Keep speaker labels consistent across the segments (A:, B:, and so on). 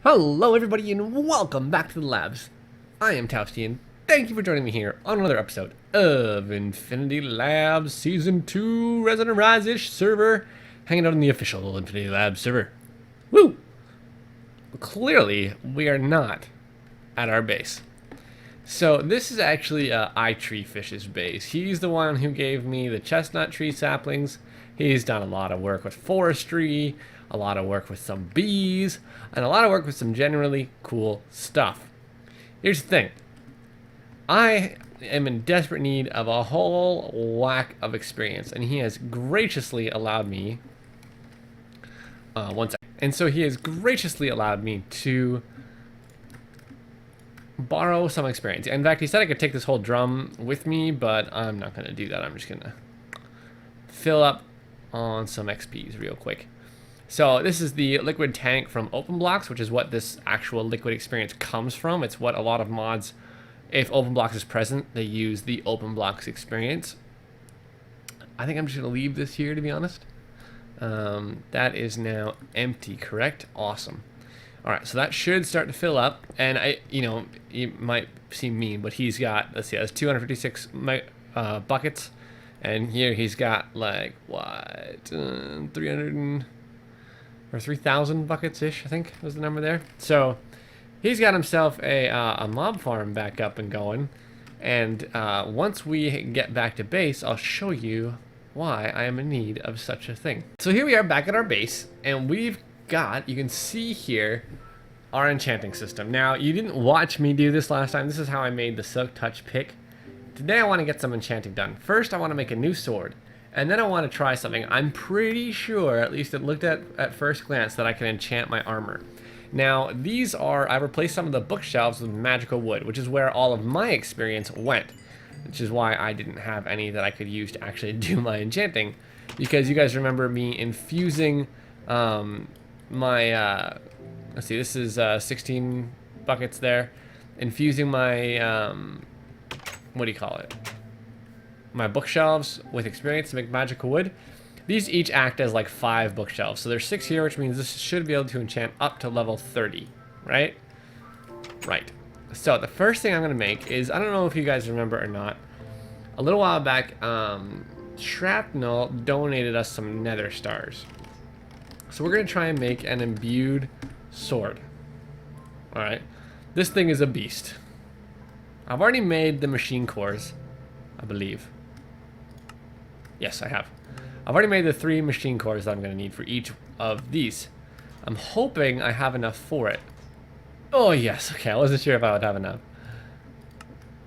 A: Hello everybody and welcome back to the labs. I am Towsty and thank you for joining me here on another episode of Infinity Labs Season 2 Resident Rise-ish server, hanging out on the official Infinity Labs server. Woo! Clearly, we are not at our base. So this is actually iTreeFish's base. He's the one who gave me the chestnut tree saplings. He's done a lot of work with forestry, a lot of work with some bees, and a lot of work with some generally cool stuff. Here's the thing. I am in desperate need of a whole whack of experience, and he has graciously allowed me... And so he has graciously allowed me to borrow some experience. In fact, he said I could take this whole drum with me, but I'm not going to do that. I'm just going to fill up on some XPs real quick. So this is the liquid tank from OpenBlocks, which is what this actual liquid experience comes from. It's what a lot of mods, if OpenBlocks is present, they use the OpenBlocks experience. I think I'm just going to leave this here, to be honest. That is now empty, correct? Awesome. All right, so that should start to fill up, and you might seem mean, but he's got, let's see, that's 256 buckets, and here he's got like what, 300 or 3,000 buckets ish, I think was the number there. So he's got himself a mob farm back up and going, and once we get back to base, I'll show you why I am in need of such a thing. So here we are back at our base, and we've got, you can see here, our enchanting system. Now, you didn't watch me do this last time. This is how I made the Silk Touch pick. Today I want to get some enchanting done. First, I want to make a new sword, and then I want to try something. I'm pretty sure, at least it looked at first glance, that I can enchant my armor. Now, these are, I replaced some of the bookshelves with magical wood, which is where all of my experience went, which is why I didn't have any that I could use to actually do my enchanting, because you guys remember me infusing my, let's see, this is 16 buckets there, infusing my, what do you call it, my bookshelves with experience to make magical wood. These each act as like 5 bookshelves, so there's 6 here, which means this should be able to enchant up to level 30, right? Right. So the first thing I'm going to make is, I don't know if you guys remember or not, a little while back, Shrapnel donated us some nether stars. So we're going to try and make an imbued sword. Alright. This thing is a beast. I've already made the machine cores, I believe. Yes, I have. I've already made the 3 machine cores that I'm going to need for each of these. I'm hoping I have enough for it. Oh yes, okay, I wasn't sure if I would have enough.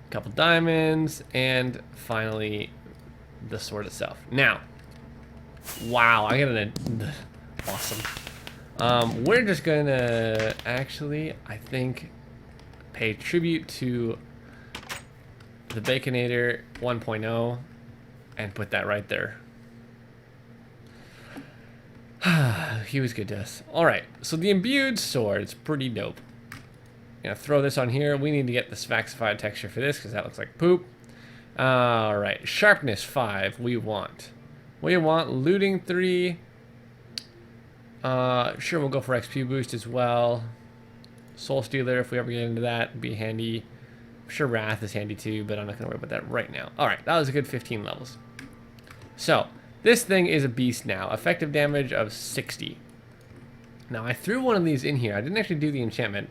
A: A couple diamonds, and finally the sword itself. Now, wow, I got an awesome. We're just gonna actually, I think, pay tribute to the Baconator 1.0 and put that right there. He was good to us. Alright, so the imbued sword is pretty dope. Gonna throw this on here. We need to get the Svaxified texture for this because that looks like poop. Alright, sharpness 5 we want. We want looting 3. Sure, we'll go for XP boost as well. Soul Stealer, if we ever get into that, would be handy. I'm sure Wrath is handy too, but I'm not gonna worry about that right now. Alright, that was a good 15 levels. So, this thing is a beast now. Effective damage of 60. Now, I threw one of these in here. I didn't actually do the enchantment,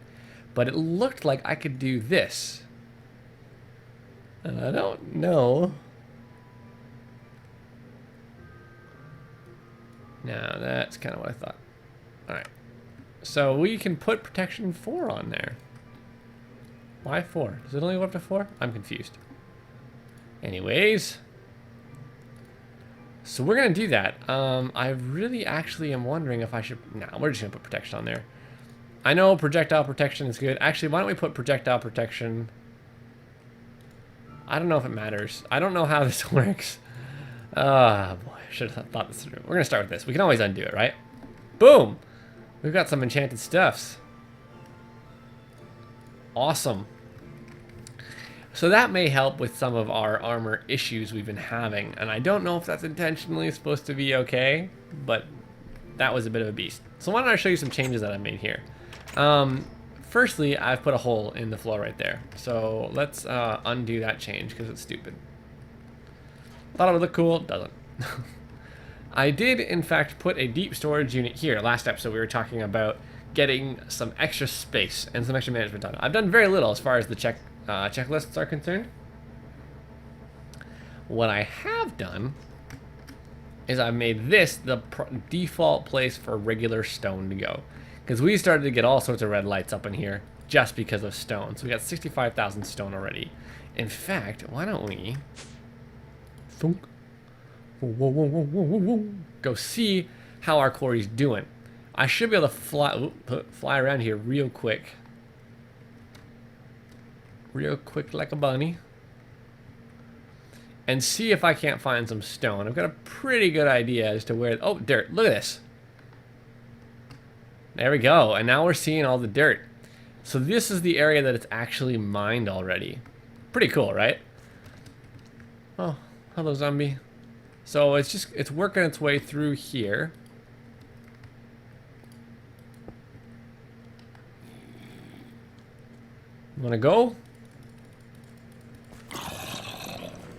A: but it looked like I could do this. And I don't know. No, that's kind of what I thought. Alright. So we can put protection 4 on there. Why 4? Does it only go up to 4? I'm confused. Anyways. So we're going to do that. I really actually am wondering if I should... Nah, we're just going to put protection on there. I know projectile protection is good. Actually, why don't we put projectile protection... I don't know if it matters. I don't know how this works. Boy, I should have thought this through. We're going to start with this. We can always undo it, right? Boom! We've got some enchanted stuffs. Awesome. So that may help with some of our armor issues we've been having. And I don't know if that's intentionally supposed to be okay, but that was a bit of a beast. So why don't I show you some changes that I made here. Firstly, I've put a hole in the floor right there. So let's undo that change because it's stupid. Thought it would look cool, doesn't. I did, in fact, put a deep storage unit here. Last episode, we were talking about getting some extra space and some extra management done. I've done very little as far as the checklists are concerned. What I have done is I've made this the default place for regular stone to go. Because we started to get all sorts of red lights up in here just because of stone. So we got 65,000 stone already. In fact, why don't we... Thunk. Whoa, whoa, whoa, whoa, whoa, whoa. Go see how our quarry's doing. I should be able to fly around here real quick. Real quick like a bunny. And see if I can't find some stone. I've got a pretty good idea as to where... Oh, dirt. Look at this. There we go. And now we're seeing all the dirt. So this is the area that it's actually mined already. Pretty cool, right? Oh, hello, zombie. So it's working its way through here. You wanna go?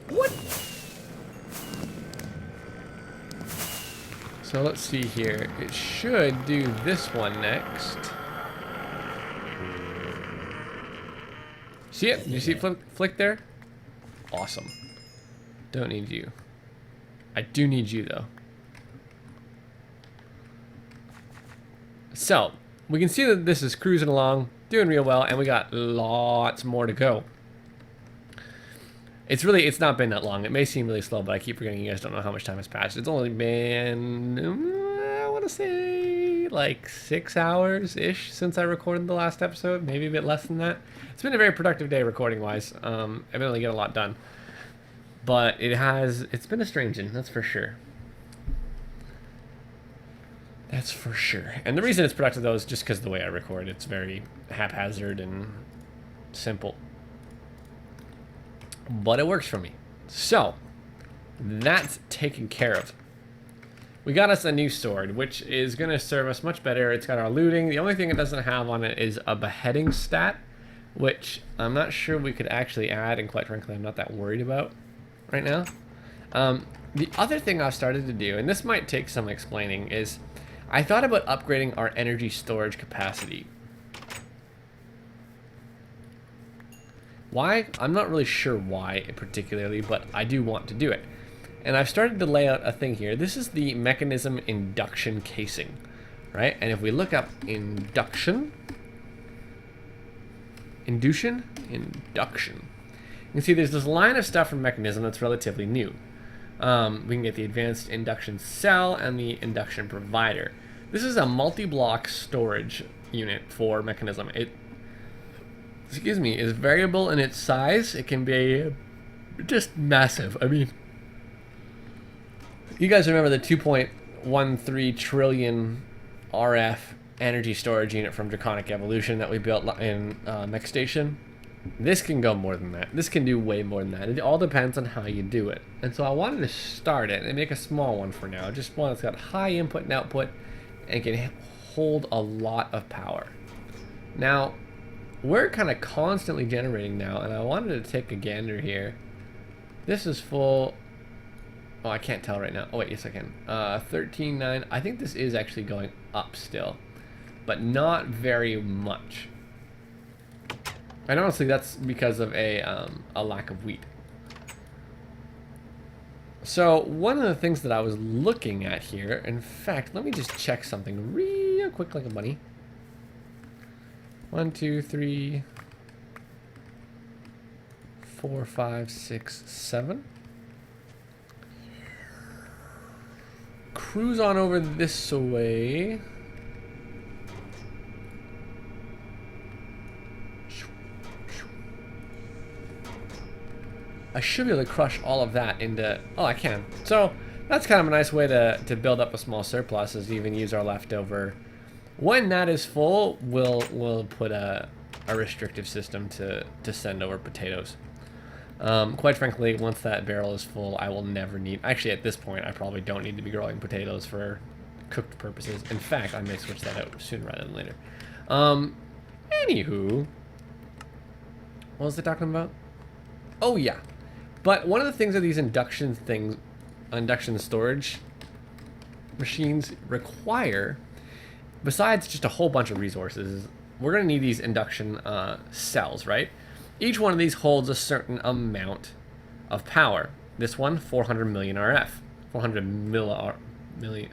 A: What? So let's see here. It should do this one next. See it? You see it flick there? Awesome. Don't need you. I do need you though. So we can see that this is cruising along, doing real well, and we got lots more to go. It's not been that long. It may seem really slow, but I keep forgetting you guys don't know how much time has passed. It's only been, I want to say, like 6 hours-ish since I recorded the last episode. Maybe a bit less than that. It's been a very productive day recording-wise. I've been able to get a lot done. But it's been a strange one, that's for sure. That's for sure. And the reason it's productive, though, is just because of the way I record. It's very haphazard and simple. But it works for me. So, that's taken care of. We got us a new sword, which is going to serve us much better. It's got our looting. The only thing it doesn't have on it is a beheading stat, which I'm not sure we could actually add, and quite frankly, I'm not that worried about right now. The other thing I've started to do, and this might take some explaining, is I thought about upgrading our energy storage capacity. Why? I'm not really sure why particularly, but I do want to do it. And I've started to lay out a thing here. This is the mechanism induction casing, right? And if we look up induction, you can see there's this line of stuff from mechanism that's relatively new. We can get the advanced induction cell and the induction provider. This is a multi-block storage unit for mechanism. It is variable in its size. It can be just massive. I mean, you guys remember the 2.13 trillion RF energy storage unit from Draconic Evolution that we built in Mech Station? This can go more than that. This can do way more than that. It all depends on how you do it. And so I wanted to start it and make a small one for now. Just one that's got high input and output and can hold a lot of power. Now, we're kind of constantly generating now, and I wanted to take a gander here. This is full. Oh, I can't tell right now. Oh, wait, yes, I can. 13.9. I think this is actually going up still, but not very much. And honestly, that's because of a lack of wheat. So one of the things that I was looking at here, in fact, let me just check something real quick like a bunny. 1, 2, 3, 4, 5, 6, 7. Cruise on over this way. I should be able to crush all of that into... Oh, I can. So that's kind of a nice way to build up a small surplus, is even use our leftover. When that is full, we'll put a restrictive system to send over potatoes. Quite frankly, once that barrel is full, I will never need... Actually, at this point, I probably don't need to be growing potatoes for cooked purposes. In fact, I may switch that out sooner rather than later. Anywho, what was I talking about? Oh yeah, but one of the things that these induction storage machines require, besides just a whole bunch of resources, we're going to need these induction cells, right? Each one of these holds a certain amount of power. This one, 400 million RF. 400 million.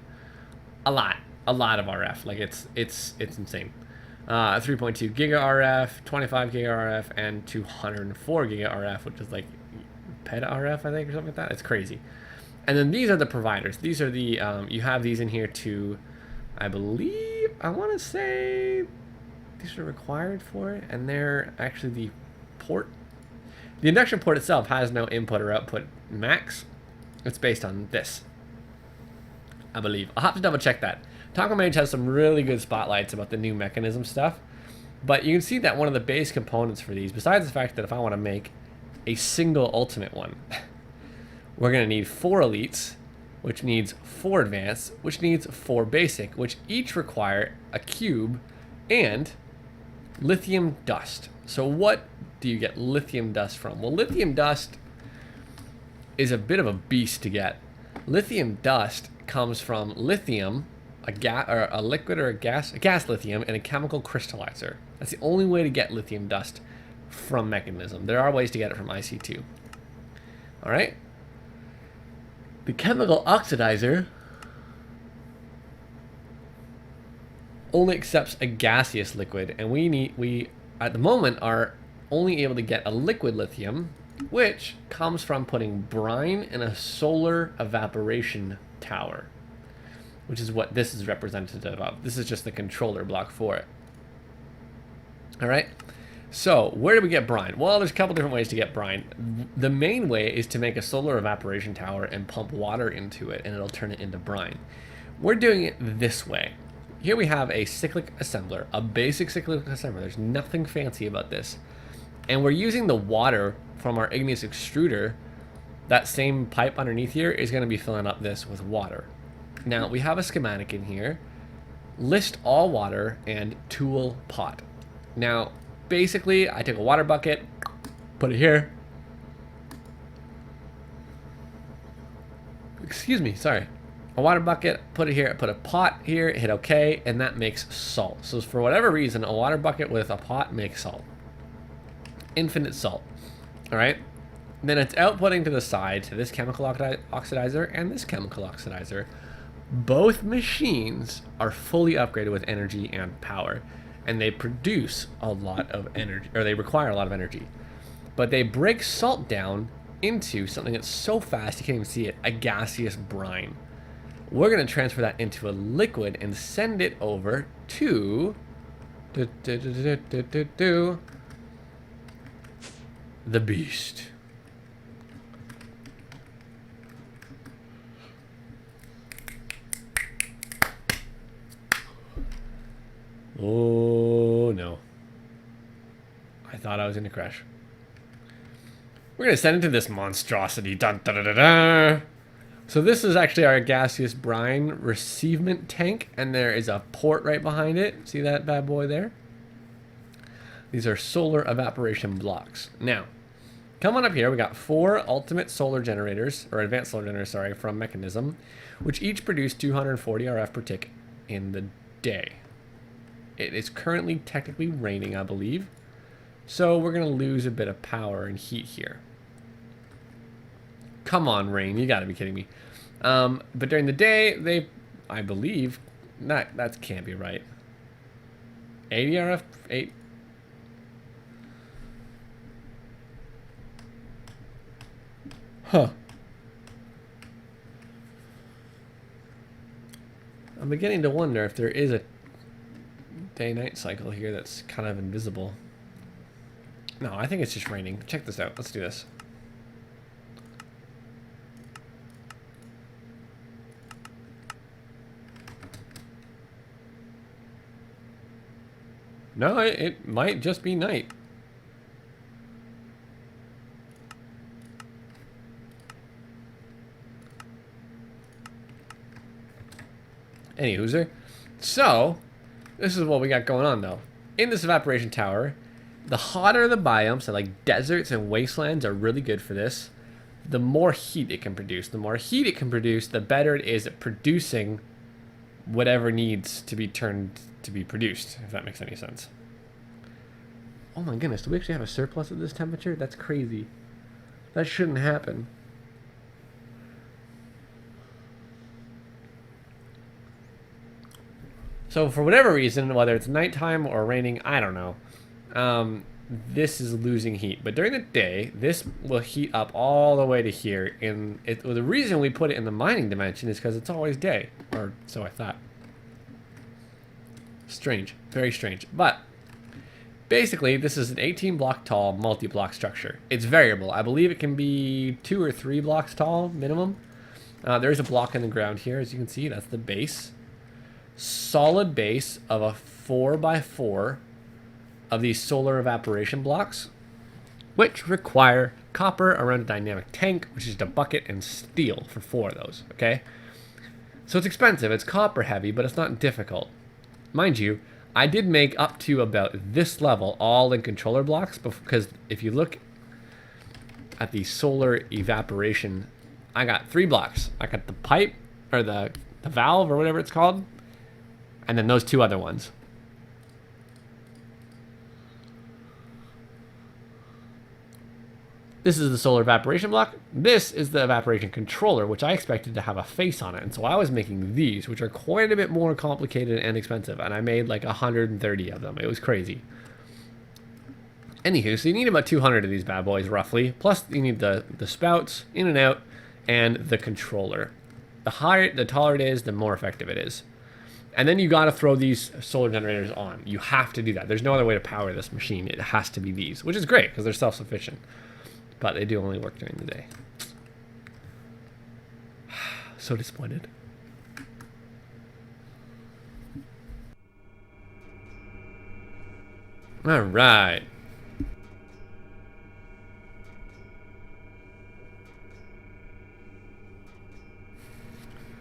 A: A lot of RF. Like it's insane. 3.2 giga RF, 25 giga RF, and 204 giga RF, which is like peta RF, I think, or something like that. It's crazy. And then these are the providers. These are the, you have these in here to, I believe, I want to say these are required for it, and they're actually the port. The induction port itself has no input or output max. It's based on this, I believe. I'll have to double check that. TacoMage has some really good spotlights about the new mechanism stuff, but you can see that one of the base components for these, besides the fact that if I want to make a single ultimate one, we're going to need 4 elites, which needs 4 advanced, which needs 4 basic, which each require a cube and lithium dust. So what do you get lithium dust from? Well, lithium dust is a bit of a beast to get. Lithium dust comes from lithium, a liquid or a gas lithium, and a chemical crystallizer. That's the only way to get lithium dust from mechanism. There are ways to get it from IC2. All right. The chemical oxidizer only accepts a gaseous liquid, and we at the moment are only able to get a liquid lithium, which comes from putting brine in a solar evaporation tower, which is what this is representative of. This is just the controller block for it. All right. So where do we get brine? Well, there's a couple different ways to get brine. The main way is to make a solar evaporation tower and pump water into it, and it'll turn it into brine. We're doing it this way. Here we have a cyclic assembler, a basic cyclic assembler. There's nothing fancy about this. And we're using the water from our igneous extruder. That same pipe underneath here is going to be filling up this with water. Now, we have a schematic in here. List all water and tool pot. Now, basically, I took a water bucket, put it here. Excuse me, sorry. A water bucket, put it here, put a pot here, hit OK, and that makes salt. So for whatever reason, a water bucket with a pot makes salt. Infinite salt. All right. Then it's outputting to the side to this chemical oxidizer and this chemical oxidizer. Both machines are fully upgraded with energy and power, and they produce a lot of energy, or they require a lot of energy. But they break salt down into something that's so fast you can't even see it, a gaseous brine. We're going to transfer that into a liquid and send it over to the beast. Oh no. I thought I was going to crash. We're going to send it to this monstrosity. Dun, dun, dun, dun, dun. So this is actually our gaseous brine receivement tank, and there is a port right behind it. See that bad boy there? These are solar evaporation blocks. Now, come on up here. We got 4 ultimate solar generators, or advanced solar generators, sorry, from Mechanism, which each produce 240 RF per tick in the day. It is currently technically raining, I believe. So we're going to lose a bit of power and heat here. Come on, rain. You got to be kidding me. But during the day, I believe, that can't be right. 80 RF, 8. Huh. I'm beginning to wonder if there is a day-night cycle here that's kind of invisible. No, I think it's just raining. Check this out. Let's do this. No, it might just be night. Any hooser. So, this is what we got going on, though. In this evaporation tower, the hotter the biomes, so like deserts and wastelands, are really good for this. The more heat it can produce. The more heat it can produce, the better it is at producing whatever needs to be turned to be produced, if that makes any sense. Oh my goodness, do we actually have a surplus at this temperature? That's crazy. That shouldn't happen. So for whatever reason, whether it's nighttime or raining, I don't know, this is losing heat. But during the day, this will heat up all the way to here. Well, the reason we put it in the mining dimension is because it's always day, or so I thought. Strange, very strange. But basically, this is an 18 block tall multi-block structure. It's variable. I believe it can be 2 or 3 blocks tall minimum. There is a block in the ground here, as you can see. That's the base. Solid base of a 4x4 of these solar evaporation blocks, which require copper around a dynamic tank, which is a bucket, and steel for 4 of those, okay? So it's expensive, it's copper heavy, but it's not difficult. Mind you, I did make up to about this level all in controller blocks, because if you look at the solar evaporation, I got 3 blocks. I got the pipe, or the valve, or whatever it's called, and then those 2 other ones. This is the solar evaporation block. This is the evaporation controller, which I expected to have a face on it. And so I was making these, which are quite a bit more complicated and expensive. And I made like 130 of them. It was crazy. Anywho, so you need about 200 of these bad boys, roughly. Plus, you need the spouts, in and out, and the controller. The higher, the taller it is, the more effective it is. And then you got to throw these solar generators on. You have to do that. There's no other way to power this machine. It has to be these, which is great because they're self-sufficient. But they do only work during the day. So disappointed. All right.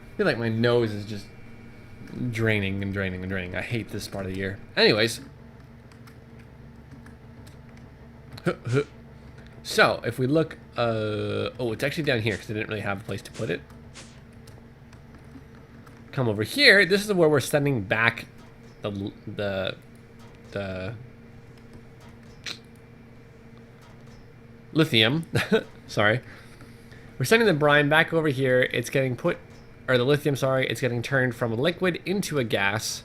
A: I feel like my nose is just draining and draining and draining. I hate this part of the year. Anyways. So, if we look, oh, it's actually down here because I didn't really have a place to put it. Come over here. This is where we're sending back the lithium. Sorry. We're sending the brine back over here. It's getting put, or the lithium, sorry, it's getting turned from a liquid into a gas.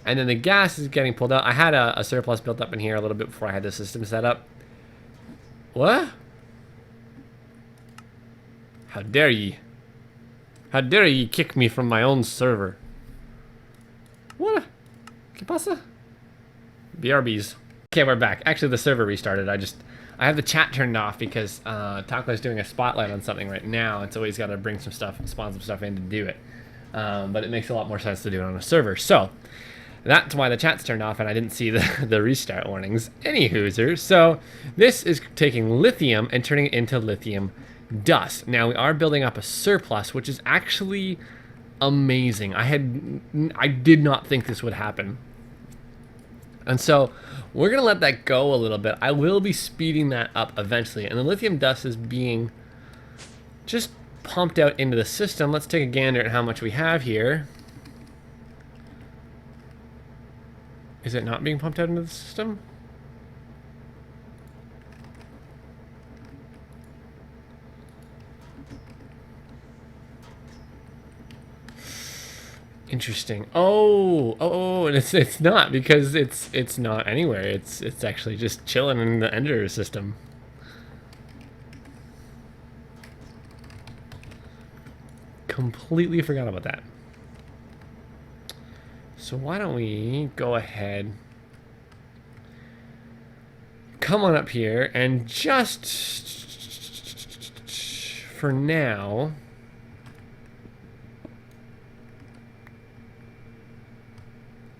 A: And then the gas is getting pulled out. I had a surplus built up in here a little bit before I had the system set up. What? How dare ye? How dare ye kick me from my own server? What? ¿Qué pasa? BRBs. Okay, we're back. Actually, the server restarted. I have the chat turned off because Taco is doing a spotlight on something right now, and so he's got to bring some stuff, spawn some stuff in to do it. But it makes a lot more sense to do it on a server. So that's why the chat's turned off and I didn't see the restart warnings. Anywhoozers, so this is taking lithium and turning it into lithium dust. Now we are building up a surplus, which is actually amazing. I did not think this would happen. And so we're gonna let that go a little bit. I will be speeding that up eventually. And the lithium dust is being just pumped out into the system. Let's take a gander at how much we have here. Is it not being pumped out into the system? Interesting. Oh, and it's not because it's not anywhere. It's actually just chilling in the ender system. Completely forgot about that. So why don't we go ahead, come on up here, and just for now,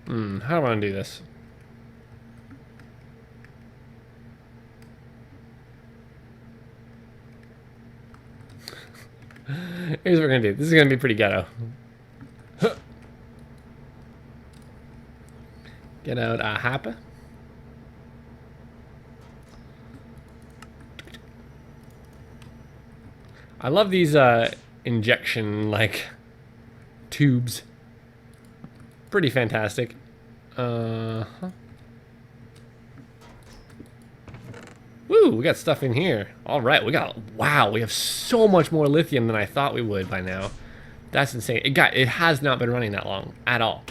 A: how do I want to do this? Here's what we're gonna do. This is gonna be pretty ghetto. Get out a hopper. I love these injection like tubes. Pretty fantastic. Woo, we got stuff in here. All right, wow, we have so much more lithium than I thought we would by now. That's insane. It has not been running that long at all.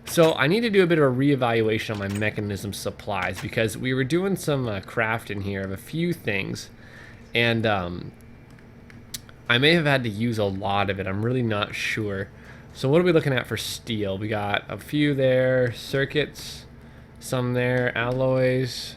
A: So I need to do a bit of a reevaluation on my mechanism supplies because we were doing some craft in here of a few things, and I may have had to use a lot of it. I'm really not sure. So what are we looking at for steel? We got a few there, circuits, some there, alloys.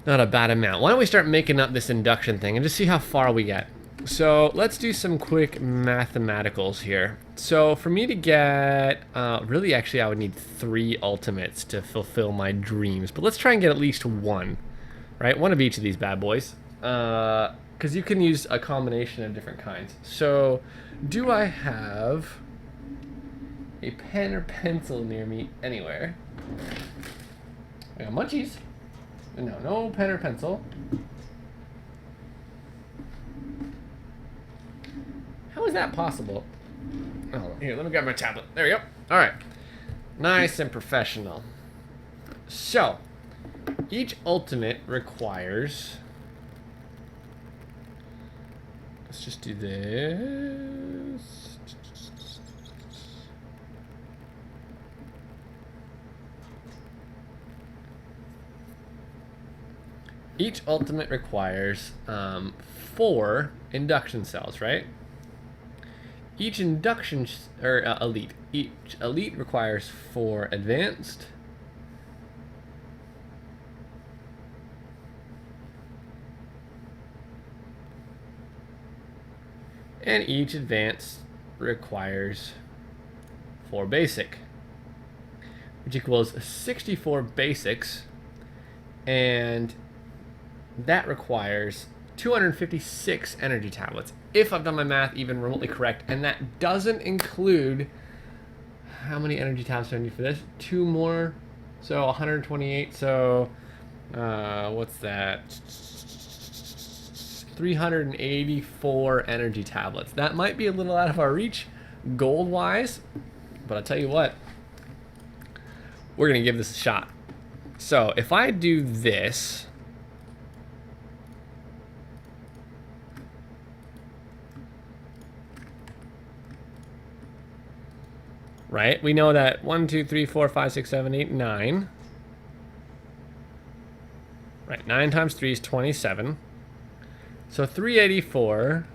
A: Not a bad amount. Why don't we start making up this induction thing and just see how far we get? So let's do some quick mathematicals here. So for me to get, really actually I would need 3 ultimates to fulfill my dreams. But let's try and get at least 1, right? 1 of each of these bad boys. Because you can use a combination of different kinds. So do I have a pen or pencil near me anywhere? I got munchies. No pen or pencil. How is that possible? Oh, here, let me grab my tablet. There we go. All right. Nice and professional. So, each ultimate requires... Let's just do this. Each ultimate requires 4 induction cells, right? Each induction, each elite requires 4 advanced. And each advanced requires 4 basic, which equals 64 basics, and that requires 256 energy tablets, if I've done my math even remotely correct, and that doesn't include, how many energy tablets do I need for this? 2 more, so 128, so what's that? 384 energy tablets. That might be a little out of our reach, gold-wise, but I'll tell you what, we're gonna give this a shot. So if I do this, right? We know that 1, 2, 3, 4, 5, 6, 7, 8, 9. Right, 9 times 3 is 27. So 384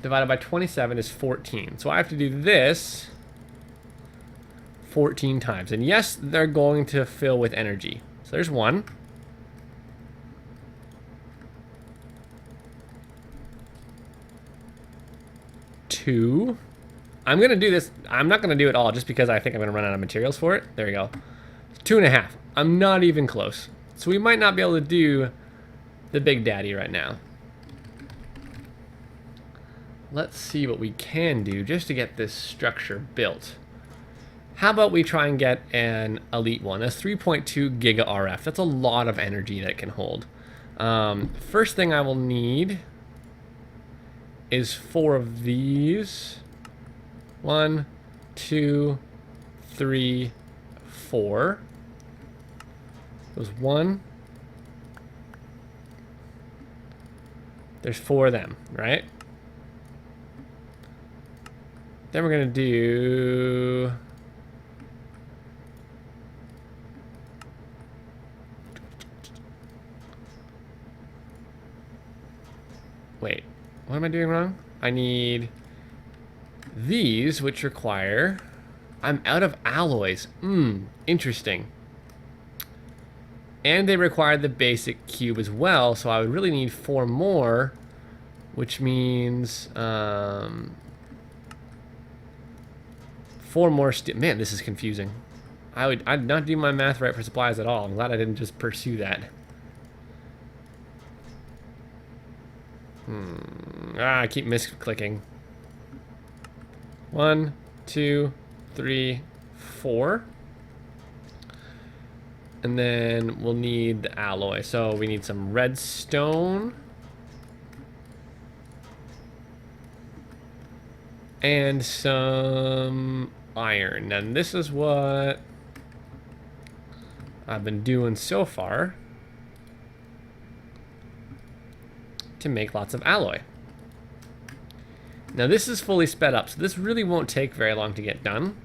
A: divided by 27 is 14. So I have to do this 14 times. And yes, they're going to fill with energy. So there's 1. Two. I'm gonna do this. I'm not gonna do it all just because I think I'm gonna run out of materials for it. There we go. 2.5. I'm not even close. So we might not be able to do the Big Daddy right now. Let's see what we can do just to get this structure built. How about we try and get an elite one? That's 3.2 giga RF. That's a lot of energy that it can hold. First thing I will need is 4 of these. 1, 2, 3, 4. There's 1. There's 4 of them, right? Then we're gonna do wait, what am I doing wrong? I need these, which require... I'm out of alloys. Interesting. And they require the basic cube as well, so I would really need 4 more, which means 4 more steel. Man, this is confusing. I'd not do my math right for supplies at all. I'm glad I didn't just pursue that. I keep misclicking. 1, 2, 3, 4. And then we'll need the alloy. So we need some redstone. And some iron. And this is what I've been doing so far to make lots of alloy. Now this is fully sped up, so this really won't take very long to get done.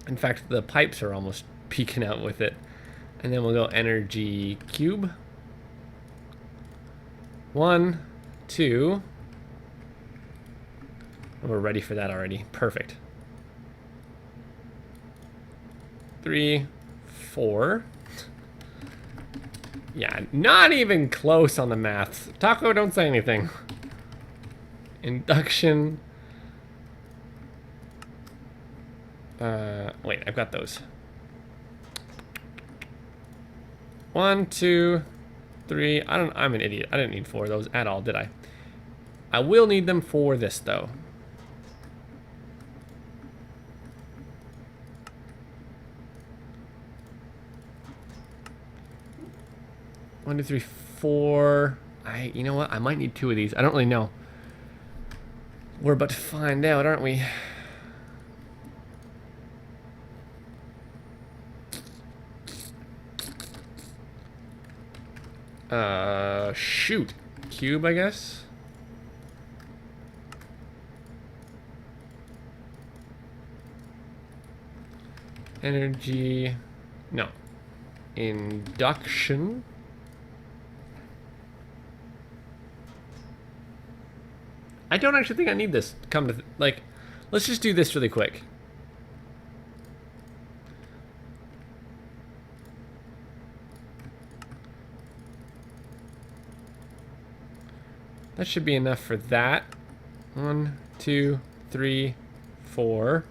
A: In fact, the pipes are almost peeking out with it. And then we'll go energy cube. 1, 2. And we're ready for that already. Perfect. 3, 4. Yeah, not even close on the maths. Taco, don't say anything. Induction. Wait, I've got those. 1, 2, 3. I'm an idiot. I didn't need 4 of those at all, did I? I will need them for this, though. One, 2, 3, 4. You know what? I might need 2 of these. I don't really know. We're about to find out, aren't we? Shoot. Cube, I guess. Energy. No. Induction. I don't actually think I need this. Come to like, let's just do this really quick. That should be enough for that. 1, 2, 3, 4.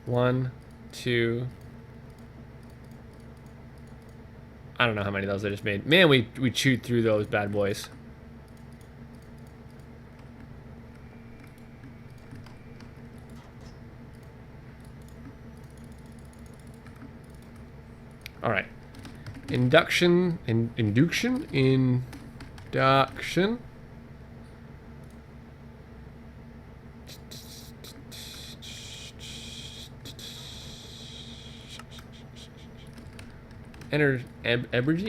A: 1, 2. I don't know how many of those I just made. Man, we chewed through those bad boys. All right. Induction.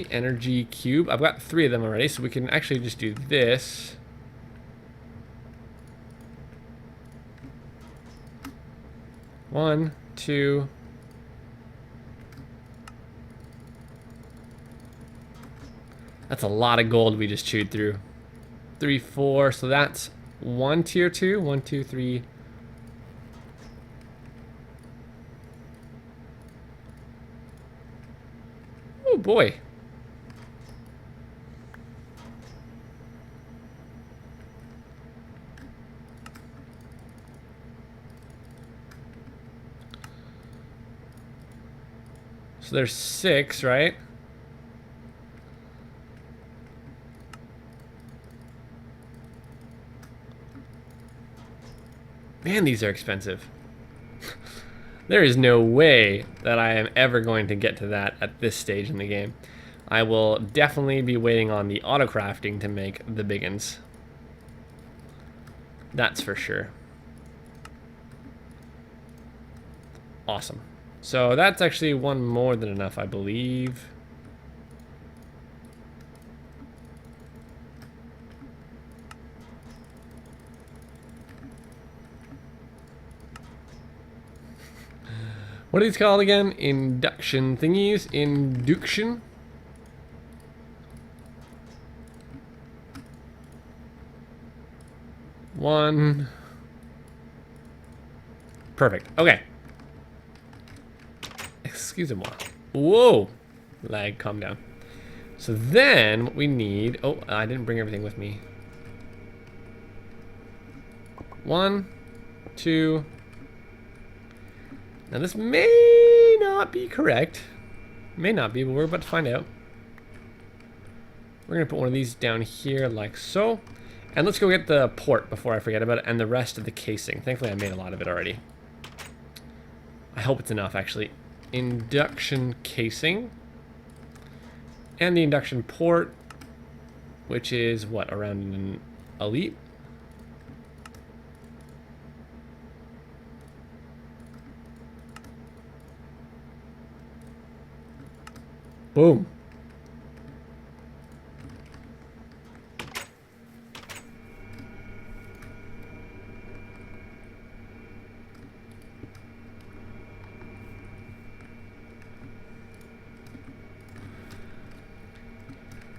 A: Energy cube. I've got 3 of them already, so we can actually just do this. One, 2. That's a lot of gold we just chewed through. 3, 4. So that's 1 tier 2. 1, 2, 3. Oh boy. So there's 6, right? Man, these are expensive. There is no way that I am ever going to get to that at this stage in the game. I will definitely be waiting on the auto crafting to make the big uns. That's for sure. Awesome. So that's actually 1 more than enough, I believe. What are these called again? Induction thingies? Induction? One. Perfect. Okay. Excusez-moi. Whoa. Lag, calm down. So then what we need... Oh, I didn't bring everything with me. 1, 2... Now this may not be correct. May not be, but we're about to find out. We're going to put one of these down here like so. And let's go get the port before I forget about it, and the rest of the casing. Thankfully, I made a lot of it already. I hope it's enough, actually. Induction casing. And the induction port, which is, what, around an elite? Boom.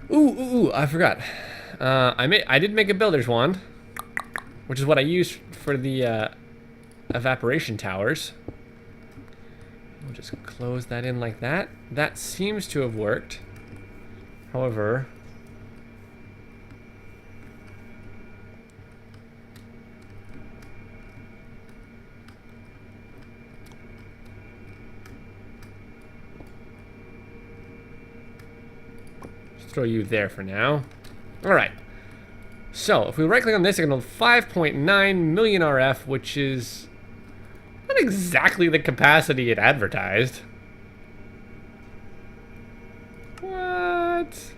A: Ooh, I forgot. I did make a builder's wand, which is what I used for the evaporation towers. We'll just close that in like that. That seems to have worked. However, just throw you there for now. All right. So if we right click on this, I can hold 5.9 million RF, which is not exactly the capacity it advertised. What?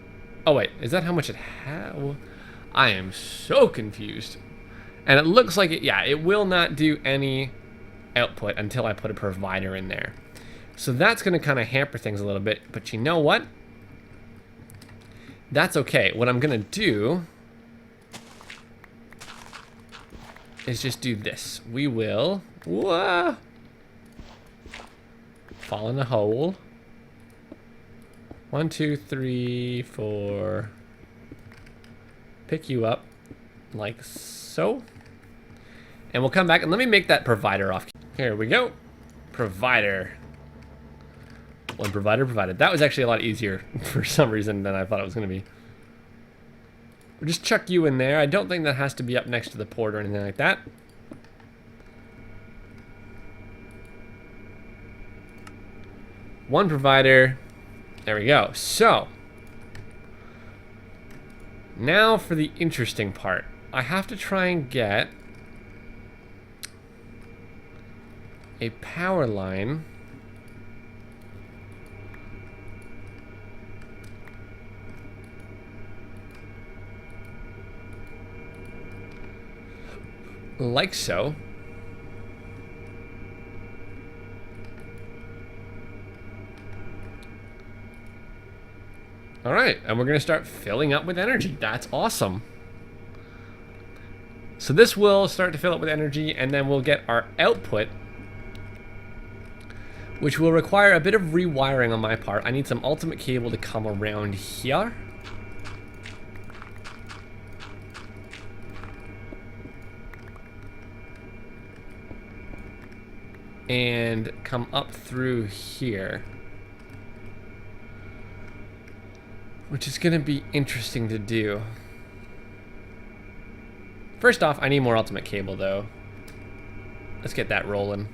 A: Oh wait, is that how much it had? I am so confused. And it looks like it, yeah, it will not do any output until I put a provider in there. So that's gonna kind of hamper things a little bit, but you know what? That's okay. What I'm gonna do is just do this. We will fall in a hole. 1, 2, 3, 4. Pick you up like so. And we'll come back and let me make that provider off. Here we go. Provider. One provider provided. That was actually a lot easier for some reason than I thought it was going to be. We'll just chuck you in there. I don't think that has to be up next to the port or anything like that. One provider. There we go. So, now for the interesting part. I have to try and get a power line like so. All right, and we're gonna start filling up with energy. That's awesome. So this will start to fill up with energy, and then we'll get our output, which will require a bit of rewiring on my part. I need some ultimate cable to come around here. And come up through here. Which is gonna be interesting to do. First off, I need more ultimate cable though. Let's get that rolling.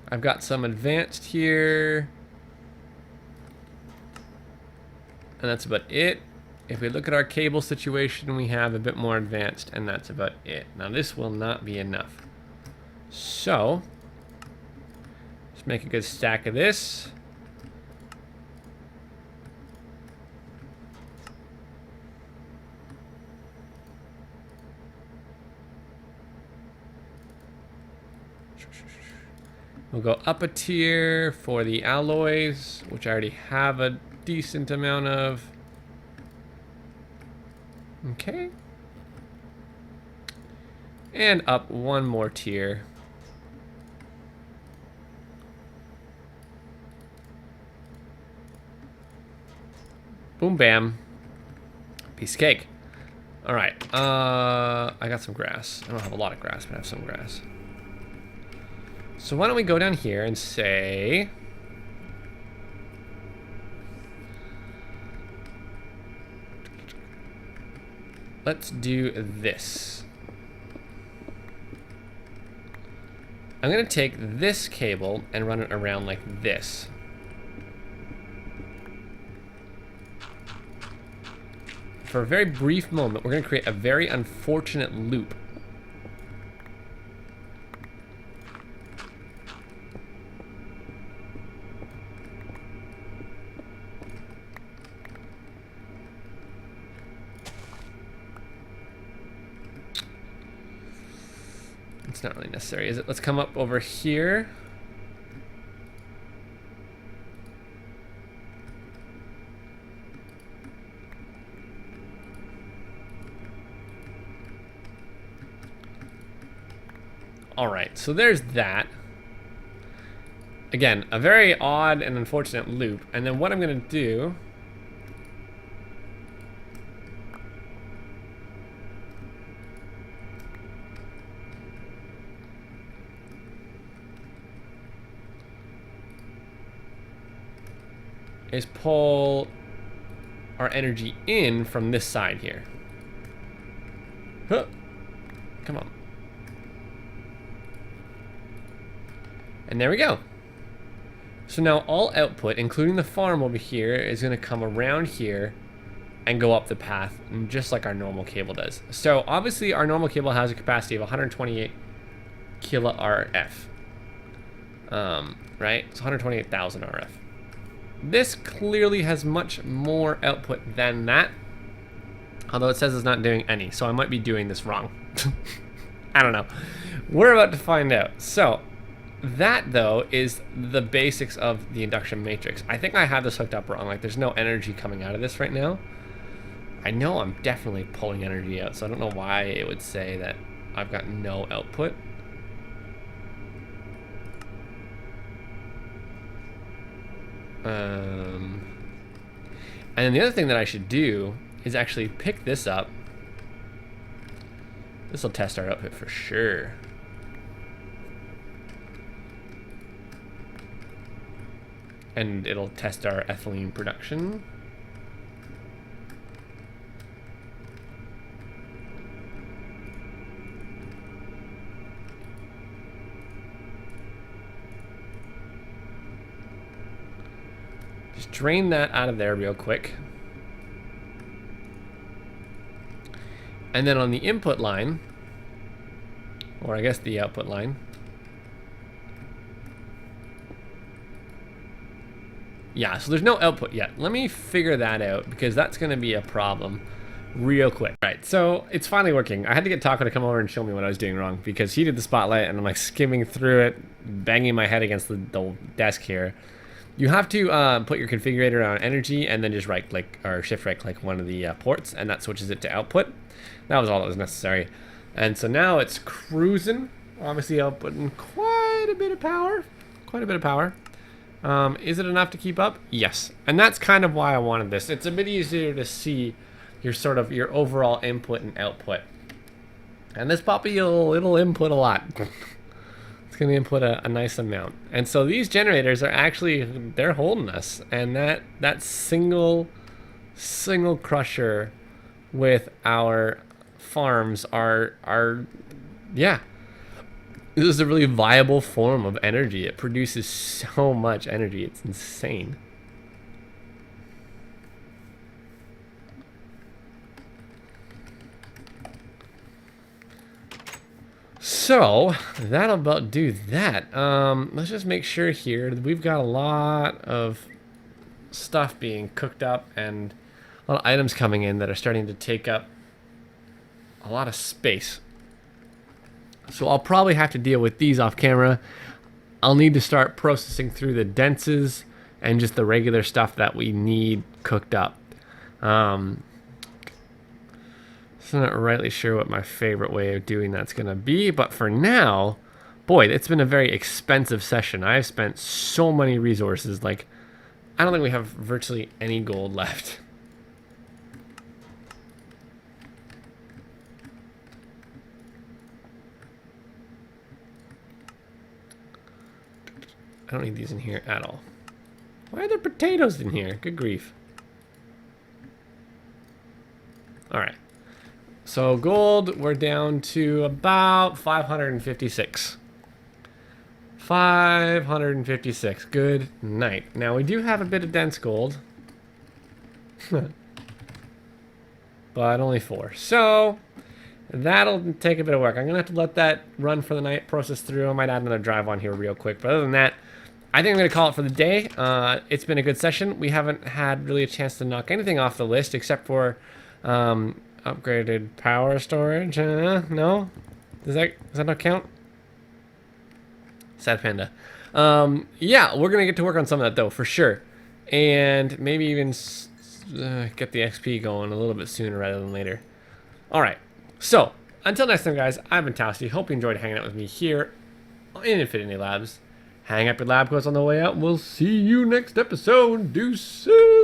A: I've got some advanced here. And that's about it. If we look at our cable situation, we have a bit more advanced, and that's about it. Now this will not be enough. So, let's make a good stack of this. We'll go up a tier for the alloys, which I already have a decent amount of. Okay. And up one more tier. Boom, bam. Piece of cake. All right. I got some grass. I don't have a lot of grass, but I have some grass. So why don't we go down here and say, let's do this. I'm gonna take this cable and run it around like this. for a very brief moment, we're going to create a very unfortunate loop. It's not really necessary, is it? Let's come up over here. All right, so there's that. Again, a very odd and unfortunate loop. And then what I'm gonna do is pull our energy in from this side here. Huh. Come on. And there we go. So now all output, including the farm over here, is going to come around here and go up the path, just like our normal cable does. So obviously our normal cable has a capacity of 128 kilo RF. Right? It's 128,000 RF. This clearly has much more output than that, although it says it's not doing any, so I might be doing this wrong. I don't know. We're about to find out. So that, though, is the basics of the induction matrix. I think I have this hooked up wrong. Like, there's no energy coming out of this right now. I know I'm definitely pulling energy out, so I don't know why it would say that I've got no output. And then the other thing that I should do is actually pick this up. This will test our output for sure. And it'll test our ethylene production. Just drain that out of there real quick. And then on the input line, or I guess the output line, yeah, so there's no output yet. Let me figure that out, because that's going to be a problem real quick. All right, so it's finally working. I had to get Taco to come over and show me what I was doing wrong, because he did the spotlight and I'm like skimming through it, banging my head against the desk here. You have to put your configurator on energy and then just right click or shift right click one of the ports, and that switches it to output. That was all that was necessary. And so now it's cruising, obviously outputting quite a bit of power. Is it enough to keep up? Yes. And that's kind of why I wanted this. It's a bit easier to see your sort of your overall input and output. And this puppy, it'll input a lot. It's going to input a nice amount. And so these generators are actually, they're holding us. And that single crusher with our farms are yeah. This is a really viable form of energy. It produces so much energy. It's insane. So that'll about do that. Let's just make sure here we've got a lot of stuff being cooked up and a lot of items coming in that are starting to take up a lot of space. So I'll probably have to deal with these off camera. I'll need to start processing through the denses and just the regular stuff that we need cooked up. So I'm not rightly sure what my favorite way of doing that's going to be. But for now, boy, it's been a very expensive session. I've spent so many resources. Like, I don't think we have virtually any gold left. I don't need these in here at all. Why are there potatoes in here? Good grief. All right. So gold, we're down to about 556. 556. Good night. Now we do have a bit of dense gold. but only 4. So that'll take a bit of work. I'm going to have to let that run for the night, process through. I might add another drive on here real quick. But other than that, I think I'm going to call it for the day. It's been a good session. We haven't had really a chance to knock anything off the list except for upgraded power storage. No? Does that not count? Sad panda. Yeah, we're going to get to work on some of that, though, for sure. And maybe even get the XP going a little bit sooner rather than later. All right. So, until next time, guys, I've been Towsty. Hope you enjoyed hanging out with me here in Infinity Labs. Hang up your lab coats on the way out, and we'll see you next episode. Deuces!